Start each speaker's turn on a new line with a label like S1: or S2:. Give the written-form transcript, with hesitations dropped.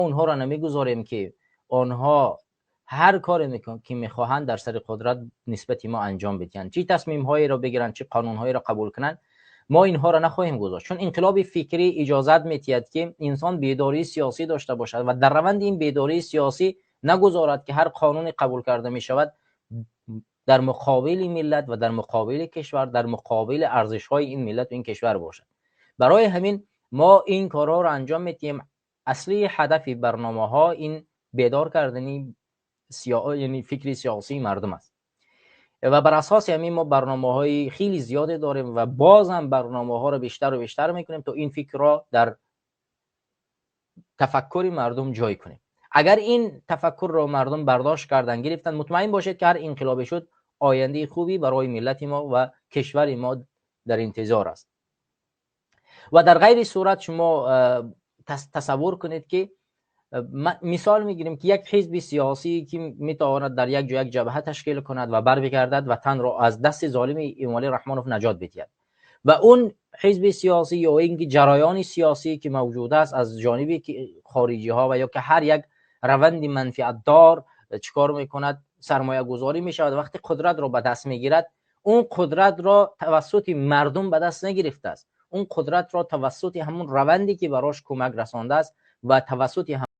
S1: اونها را نمیگذاریم که آنها هر کاری که میخواهند در سر قدرت نسبت ما انجام بدهند، چه تصمیم هایی را بگیرند، چه قانون هایی را قبول کنند، ما اینها را نخواهیم گذاشت. چون انقلاب فکری اجازت میدهد که انسان بیداری سیاسی داشته باشد و در روند این بیداری سیاسی نگذارد که هر قانون قبول کرده می شود در مقابل ملت و در مقابل کشور، در مقابل ارزش های این ملت و این کشور باشد. برای همین ما این کارها را انجام میدیم. اصلی هدف برنامه ها این بیدار کردنی یعنی فکری سیاسی مردم است و بر اساس همین ما برنامه های خیلی زیاده داریم و باز هم برنامه ها را بیشتر و بیشتر میکنیم تا این فکر را در تفکر مردم جای کنیم. اگر این تفکر را مردم برداشت کردن گرفتن، مطمئن باشید که هر انقلابی شد آینده خوبی برای ملت ما و کشور ما در انتظار است. و در غیر صورت شما تصور کنید که مثال میگیریم که یک حزب سیاسی که میتواند در یک جبهه تشکیل کند و بر بگردد و تن را از دست ظالم امالی رحمانوف نجات بدهد و اون حزب سیاسی یا اینکه جریان سیاسی که موجود است از جانب خارجی ها و یا که هر یک روند منفعت دار چیکار میکند؟ سرمایه گذاری میشود. وقتی قدرت را به دست میگیرد، اون قدرت را توسط مردم به دست نگرفته است، اون قدرت را توسط همون روندی که براش کمک رسانده است و توسط